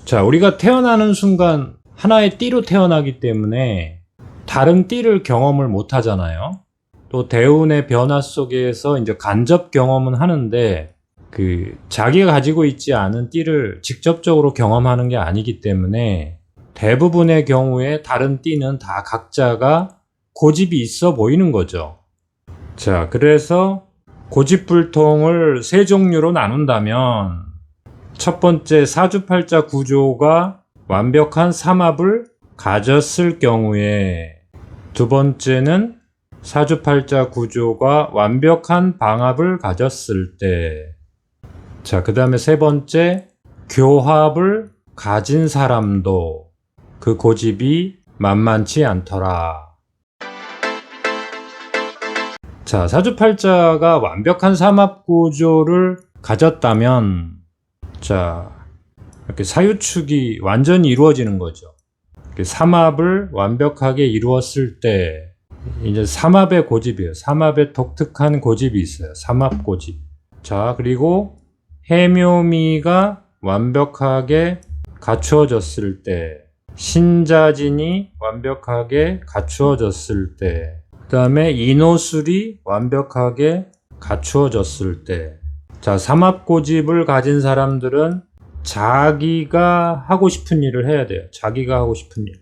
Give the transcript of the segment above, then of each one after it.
자, 우리가 태어나는 순간 하나의 띠로 태어나기 때문에 다른 띠를 경험을 못 하잖아요. 또 대운의 변화 속에서 이제 간접 경험은 하는데 자기가 가지고 있지 않은 띠를 직접적으로 경험하는 게 아니기 때문에 대부분의 경우에 다른 띠는 다 각자가 고집이 있어 보이는 거죠. 자, 그래서 고집불통을 세 종류로 나눈다면 첫 번째 사주팔자 구조가 완벽한 삼합을 가졌을 경우에, 두 번째는 사주팔자 구조가 완벽한 방합을 가졌을 때, 자, 그 다음에 세 번째 교합을 가진 사람도 그 고집이 만만치 않더라. 자, 사주팔자가 완벽한 삼합 구조를 가졌다면, 자, 이렇게 사유축이 완전히 이루어지는 거죠. 삼합을 완벽하게 이루었을 때, 이제 삼합의 고집이에요. 삼합의 독특한 고집이 있어요. 삼합 고집. 자, 그리고 해묘미가 완벽하게 갖추어졌을 때, 신자진이 완벽하게 갖추어졌을 때, 그 다음에 인호술이 완벽하게 갖추어졌을 때, 자, 삼합고집을 가진 사람들은 자기가 하고 싶은 일을 해야 돼요. 자기가 하고 싶은 일.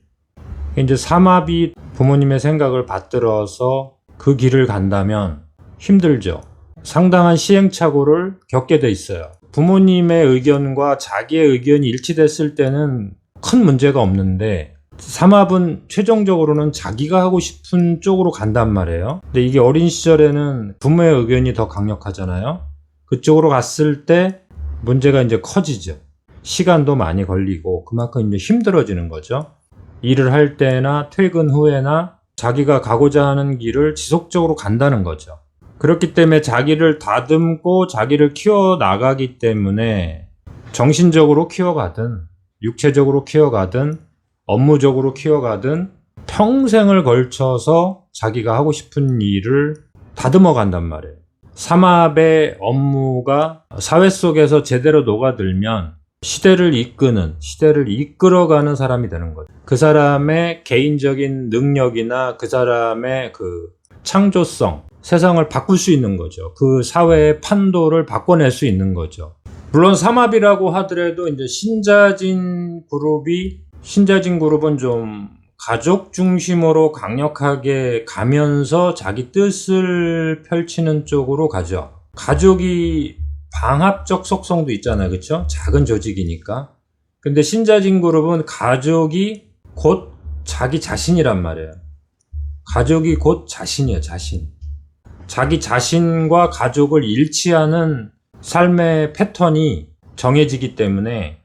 이제 삼합이 부모님의 생각을 받들어서 그 길을 간다면 힘들죠. 상당한 시행착오를 겪게 돼 있어요. 부모님의 의견과 자기의 의견이 일치됐을 때는 큰 문제가 없는데, 삼합은 최종적으로는 자기가 하고 싶은 쪽으로 간단 말이에요. 근데 이게 어린 시절에는 부모의 의견이 더 강력하잖아요. 그쪽으로 갔을 때 문제가 이제 커지죠. 시간도 많이 걸리고 그만큼 이제 힘들어지는 거죠. 일을 할 때나 퇴근 후에나 자기가 가고자 하는 길을 지속적으로 간다는 거죠. 그렇기 때문에 자기를 다듬고 자기를 키워나가기 때문에 정신적으로 키워가든 육체적으로 키워가든 업무적으로 키워가든 평생을 걸쳐서 자기가 하고 싶은 일을 다듬어 간단 말이에요. 삼합의 업무가 사회 속에서 제대로 녹아들면 시대를 이끌어가는 사람이 되는 거죠. 그 사람의 개인적인 능력이나 그 사람의 창조성, 세상을 바꿀 수 있는 거죠. 그 사회의 판도를 바꿔낼 수 있는 거죠. 물론 삼합이라고 하더라도 이제 신자진 그룹은 좀 가족 중심으로 강력하게 가면서 자기 뜻을 펼치는 쪽으로 가죠. 가족이 방합적 속성도 있잖아요. 그렇죠? 작은 조직이니까. 근데 신자진 그룹은 가족이 곧 자기 자신이란 말이에요. 가족이 곧 자신이에요. 자신. 자기 자신과 가족을 일치하는 삶의 패턴이 정해지기 때문에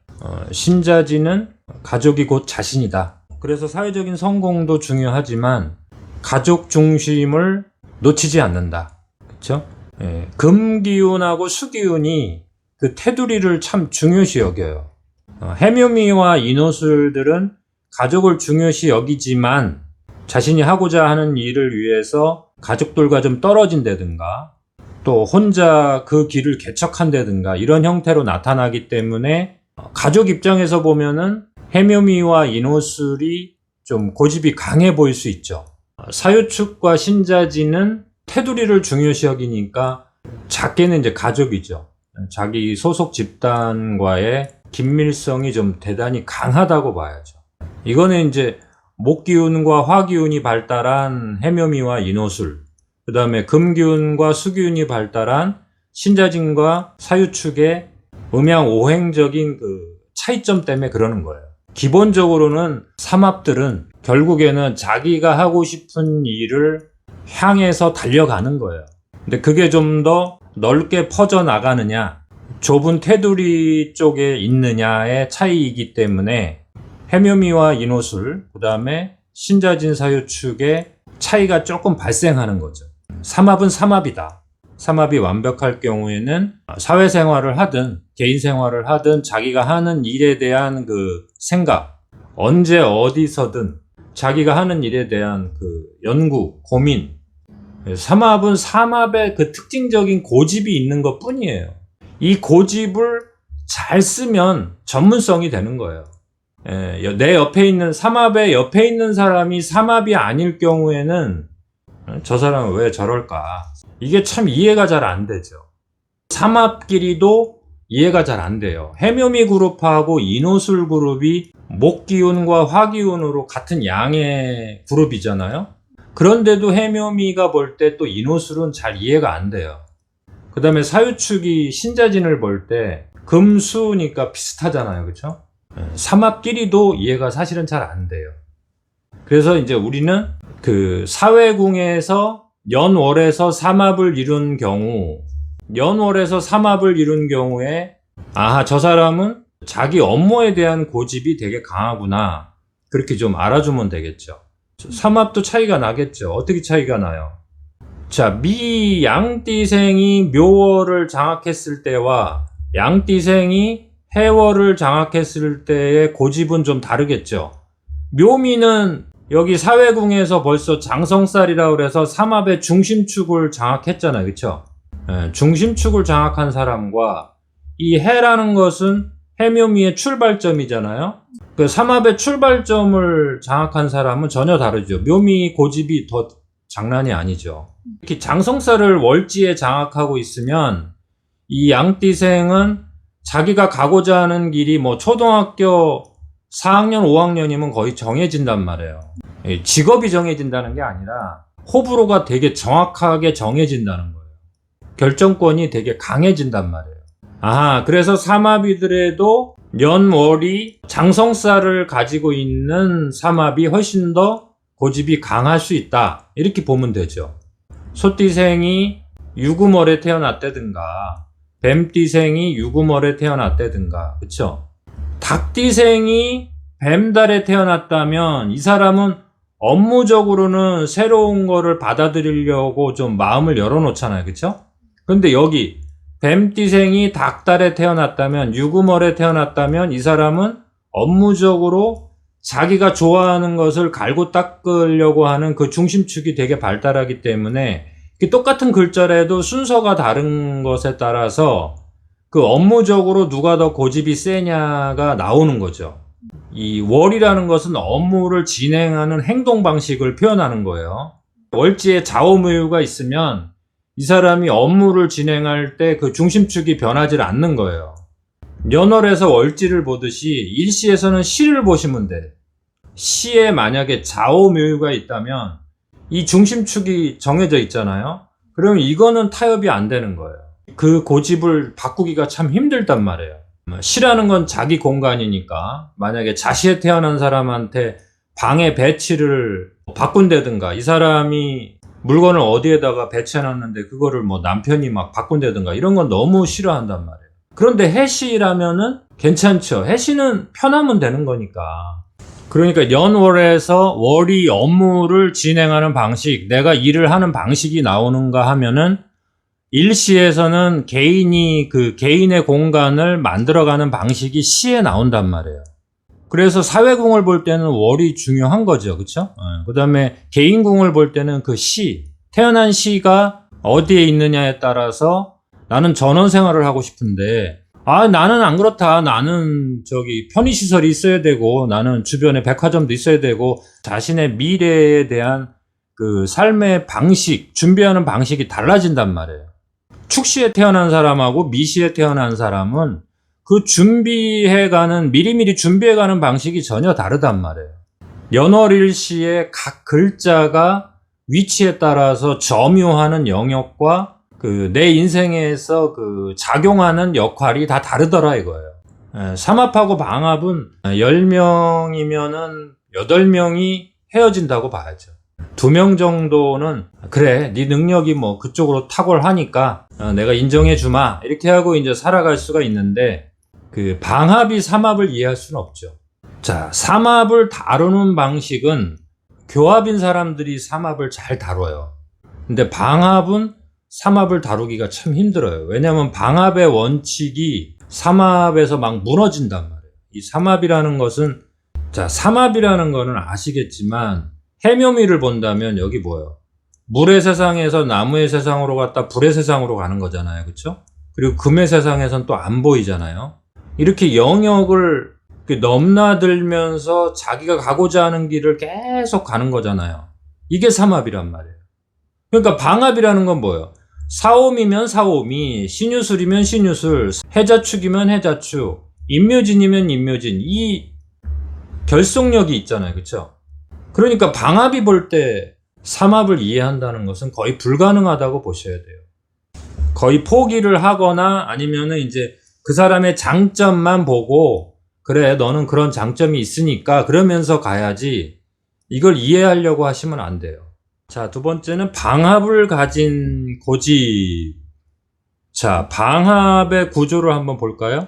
신자진은 가족이 곧 자신이다. 그래서 사회적인 성공도 중요하지만 가족 중심을 놓치지 않는다. 그렇죠? 예, 금기운하고 수기운이 그 테두리를 참 중요시 여겨요. 해묘미와 인호술들은 가족을 중요시 여기지만 자신이 하고자 하는 일을 위해서 가족들과 좀 떨어진다든가 또 혼자 그 길을 개척한다든가 이런 형태로 나타나기 때문에 가족 입장에서 보면은 해묘미와 인호술이 좀 고집이 강해 보일 수 있죠. 사유축과 신자진은 테두리를 중요시 여기니까 작게는 이제 가족이죠. 자기 소속 집단과의 긴밀성이 좀 대단히 강하다고 봐야죠. 이거는 이제 목기운과 화기운이 발달한 해묘미와 인호술, 그 다음에 금기운과 수기운이 발달한 신자진과 사유축의 음양오행적인 차이점 때문에 그러는 거예요. 기본적으로는 삼합들은 결국에는 자기가 하고 싶은 일을 향해서 달려가는 거예요. 근데 그게 좀 더 넓게 퍼져나가느냐, 좁은 테두리 쪽에 있느냐의 차이이기 때문에 해묘미와 인호술, 그 다음에 신자진 사유축의 차이가 조금 발생하는 거죠. 삼합은 삼합이다. 삼합이 완벽할 경우에는 사회생활을 하든 개인생활을 하든 자기가 하는 일에 대한 생각, 언제 어디서든 자기가 하는 일에 대한 연구, 고민, 삼합은 삼합의 특징적인 고집이 있는 것 뿐이에요. 이 고집을 잘 쓰면 전문성이 되는 거예요. 내 옆에 있는 삼합의 옆에 있는 사람이 삼합이 아닐 경우에는 저 사람은 왜 저럴까? 이게 참 이해가 잘 안 되죠. 삼합끼리도 이해가 잘 안 돼요. 해묘미 그룹하고 인호술 그룹이 목기운과 화기운으로 같은 양의 그룹이잖아요. 그런데도 해묘미가 볼 때 또 인호술은 잘 이해가 안 돼요. 그 다음에 사유축이 신자진을 볼 때 금수니까 비슷하잖아요. 그렇죠? 삼합끼리도 이해가 사실은 잘 안 돼요. 그래서 이제 우리는 그 사회궁에서 연월에서 삼합을 이룬 경우, 연월에서 삼합을 이룬 경우에 저 사람은 자기 업무에 대한 고집이 되게 강하구나, 그렇게 좀 알아주면 되겠죠. 삼합도 차이가 나겠죠. 어떻게 차이가 나요? 자, 미 양띠생이 묘월을 장악했을 때와 양띠생이 해월을 장악했을 때의 고집은 좀 다르겠죠. 묘미는 여기 사회궁에서 벌써 장성살이라고 그래서 삼합의 중심축을 장악했잖아요. 그렇죠? 중심축을 장악한 사람과 이 해라는 것은 해묘미의 출발점이잖아요. 그 삼합의 출발점을 장악한 사람은 전혀 다르죠. 묘미 고집이 더 장난이 아니죠. 이렇게 장성살을 월지에 장악하고 있으면 이 양띠생은 자기가 가고자 하는 길이 뭐 초등학교 4학년, 5학년이면 거의 정해진단 말이에요. 직업이 정해진다는 게 아니라 호불호가 되게 정확하게 정해진다는 거예요. 결정권이 되게 강해진단 말이에요. 그래서 삼합이더라도 연월이 장성살을 가지고 있는 삼합이 훨씬 더 고집이 강할 수 있다, 이렇게 보면 되죠. 소띠생이 유금월에 태어났다든가 뱀띠생이 유금월에 태어났다든가, 그쵸? 닭띠생이 뱀달에 태어났다면 이 사람은 업무적으로는 새로운 거를 받아들이려고 좀 마음을 열어놓잖아요. 그쵸? 근데 여기 뱀띠생이 닭달에 태어났다면, 유금월에 태어났다면 이 사람은 업무적으로 자기가 좋아하는 것을 갈고 닦으려고 하는 그 중심축이 되게 발달하기 때문에 똑같은 글자라도 순서가 다른 것에 따라서 그 업무적으로 누가 더 고집이 세냐가 나오는 거죠. 이 월이라는 것은 업무를 진행하는 행동 방식을 표현하는 거예요. 월지에 좌우무유가 있으면 이 사람이 업무를 진행할 때 그 중심축이 변하지 않는 거예요. 연월에서 월지를 보듯이 일시에서는 시를 보시면 돼. 시에 만약에 좌우묘유가 있다면 이 중심축이 정해져 있잖아요. 그러면 이거는 타협이 안 되는 거예요. 그 고집을 바꾸기가 참 힘들단 말이에요. 시라는 건 자기 공간이니까 만약에 자시에 태어난 사람한테 방의 배치를 바꾼다든가, 이 사람이 물건을 어디에다가 배치해놨는데 그거를 뭐 남편이 막 바꾼다든가, 이런 건 너무 싫어한단 말이에요. 그런데 해시라면은 괜찮죠. 해시는 편하면 되는 거니까. 그러니까 연월에서 월이 업무를 진행하는 방식, 내가 일을 하는 방식이 나오는가 하면은 일시에서는 개인이 그 개인의 공간을 만들어가는 방식이 시에 나온단 말이에요. 그래서 사회궁을 볼 때는 월이 중요한 거죠. 그쵸? 그 다음에 개인궁을 볼 때는 그 시, 태어난 시가 어디에 있느냐에 따라서 나는 전원 생활을 하고 싶은데, 나는 안 그렇다. 나는 편의시설이 있어야 되고, 나는 주변에 백화점도 있어야 되고, 자신의 미래에 대한 그 삶의 방식, 준비하는 방식이 달라진단 말이에요. 축시에 태어난 사람하고 미시에 태어난 사람은 그 준비해가는, 미리미리 준비해가는 방식이 전혀 다르단 말이에요. 연월일시의 각 글자가 위치에 따라서 점유하는 영역과 그 내 인생에서 그 작용하는 역할이 다 다르더라 이거예요. 삼합하고 방합은 10명이면은 8명이 헤어진다고 봐야죠. 2명 정도는 그래, 네 능력이 뭐 그쪽으로 탁월하니까 내가 인정해 주마, 이렇게 하고 이제 살아갈 수가 있는데, 그 방합이 삼합을 이해할 수는 없죠. 자, 삼합을 다루는 방식은 교합인 사람들이 삼합을 잘 다뤄요. 근데 방합은 삼합을 다루기가 참 힘들어요. 왜냐하면 방합의 원칙이 삼합에서 막 무너진단 말이에요. 이 삼합이라는 것은, 자, 삼합이라는 거는 아시겠지만 해묘미를 본다면 여기 뭐예요? 물의 세상에서 나무의 세상으로 갔다 불의 세상으로 가는 거잖아요. 그렇죠? 그리고 금의 세상에선 또 안 보이잖아요. 이렇게 영역을 넘나들면서 자기가 가고자 하는 길을 계속 가는 거잖아요. 이게 삼합이란 말이에요. 그러니까 방합이라는 건 뭐예요? 사오미면 사오미, 신유술이면 신유술, 해자축이면 해자축, 인묘진이면 인묘진, 이 결속력이 있잖아요. 그렇죠? 그러니까 방합이 볼 때 삼합을 이해한다는 것은 거의 불가능하다고 보셔야 돼요. 거의 포기를 하거나 아니면은 이제 그 사람의 장점만 보고 그래 너는 그런 장점이 있으니까 그러면서 가야지 이걸 이해하려고 하시면 안 돼요. 자, 두 번째는 방합을 가진 고집. 자, 방합의 구조를 한번 볼까요?